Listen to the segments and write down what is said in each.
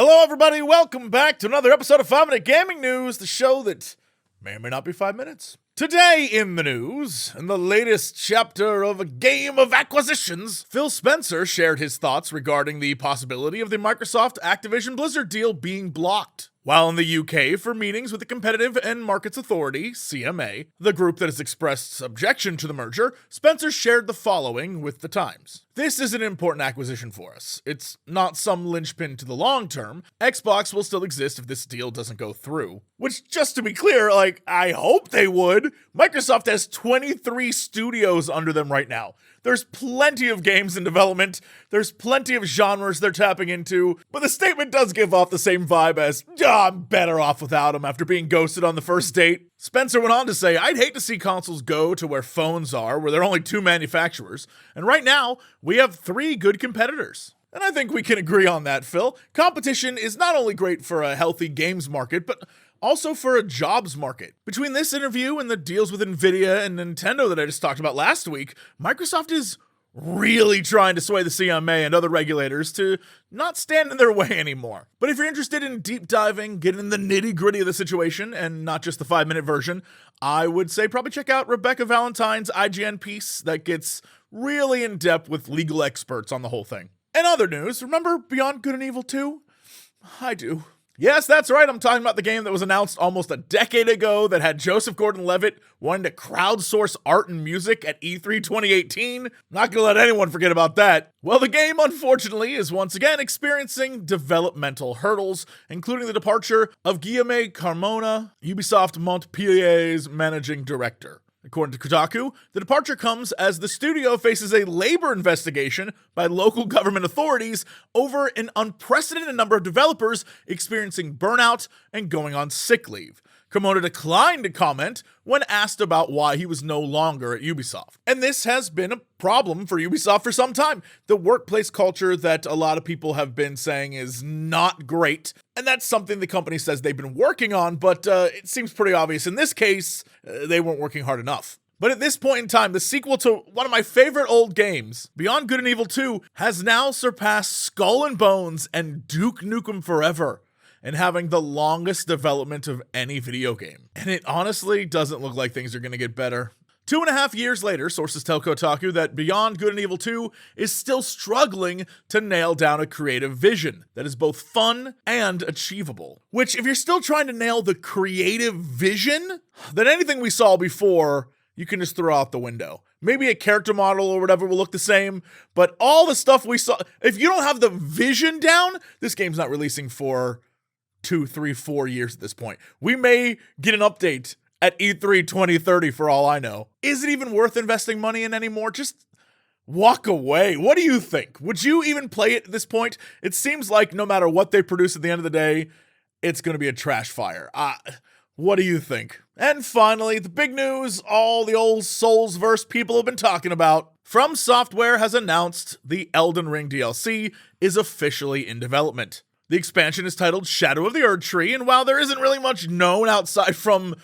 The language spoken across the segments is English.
Hello, everybody. Welcome back to another episode of 5 Minute Gaming News, the show that may or may not be 5 minutes. Today in the news, in the latest chapter of a game of acquisitions, Phil Spencer shared his thoughts regarding the possibility of the Microsoft Activision Blizzard deal being blocked. While in the UK for meetings with the Competitive and Markets Authority, CMA, the group that has expressed objection to the merger, Spencer shared the following with the Times. This is an important acquisition for us. It's not some linchpin to the long term. Xbox will still exist if this deal doesn't go through. Which, just to be clear, I hope they would. Microsoft has 23 studios under them right now. There's plenty of games in development, there's plenty of genres they're tapping into, but the statement does give off the same vibe as, I'm better off without them after being ghosted on the first date. Spencer went on to say, I'd hate to see consoles go to where phones are, where there are only 2 manufacturers, and right now, we have 3 good competitors. And I think we can agree on that, Phil. Competition is not only great for a healthy games market, but also for a jobs market. Between this interview and the deals with Nvidia and Nintendo that I just talked about last week, Microsoft is really trying to sway the CMA and other regulators to not stand in their way anymore. But if you're interested in deep diving, getting in the nitty gritty of the situation, and not just the 5-minute version, I would say probably check out Rebecca Valentine's IGN piece that gets really in depth with legal experts on the whole thing. And other news, remember Beyond Good and Evil 2? I do. Yes, that's right, I'm talking about the game that was announced almost a decade ago that had Joseph Gordon-Levitt wanting to crowdsource art and music at E3 2018. Not gonna let anyone forget about that. Well, the game, unfortunately, is once again experiencing developmental hurdles, including the departure of Guillaume Carmona, Ubisoft Montpellier's managing director. According to Kotaku, the departure comes as the studio faces a labor investigation by local government authorities over an unprecedented number of developers experiencing burnout and going on sick leave. Carmona declined to comment when asked about why he was no longer at Ubisoft. And this has been a problem for Ubisoft for some time. The workplace culture that a lot of people have been saying is not great. And that's something the company says they've been working on, but it seems pretty obvious in this case, they weren't working hard enough. But at this point in time, the sequel to one of my favorite old games, Beyond Good and Evil 2, has now surpassed Skull and Bones and Duke Nukem Forever and having the longest development of any video game. And it honestly doesn't look like things are going to get better. 2.5 years later, sources tell Kotaku that Beyond Good and Evil 2 is still struggling to nail down a creative vision that is both fun and achievable. Which, if you're still trying to nail the creative vision, then anything we saw before, you can just throw out the window. Maybe a character model or whatever will look the same, but all the stuff we saw, if you don't have the vision down, this game's not releasing for 2, 3, 4 years at this point. We may get an update at E3 2030 for all I know. Is it even worth investing money in anymore? Just walk away. What do you think? Would you even play it at this point? It seems like no matter what they produce at the end of the day, it's going to be a trash fire. What do you think? And finally, the big news all the old Soulsverse people have been talking about. From Software has announced the Elden Ring DLC is officially in development. The expansion is titled Shadow of the Erdtree, and while there isn't really much known outside from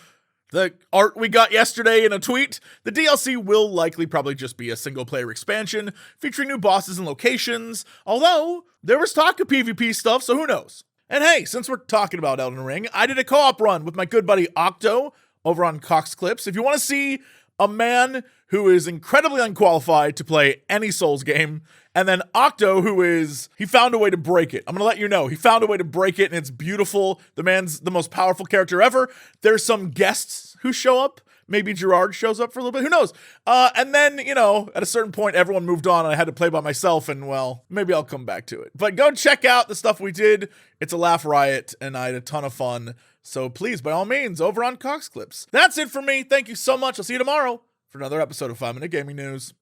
the art we got yesterday in a tweet, the DLC will likely probably just be a single-player expansion, featuring new bosses and locations, although there was talk of PvP stuff, so who knows? And hey, since we're talking about Elden Ring, I did a co-op run with my good buddy Octo over on Cox Clips. If you want to see a man who is incredibly unqualified to play any Souls game, and then Octo, he found a way to break it. I'm going to let you know, he found a way to break it, and it's beautiful. The man's the most powerful character ever. There's some guests who show up. Maybe Gerard shows up for a little bit. Who knows? And then, at a certain point, everyone moved on, and I had to play by myself, and, well, maybe I'll come back to it. But go check out the stuff we did. It's a laugh riot, and I had a ton of fun. So please, by all means, over on Cox Clips. That's it for me. Thank you so much. I'll see you tomorrow for another episode of 5 Minute Gaming News.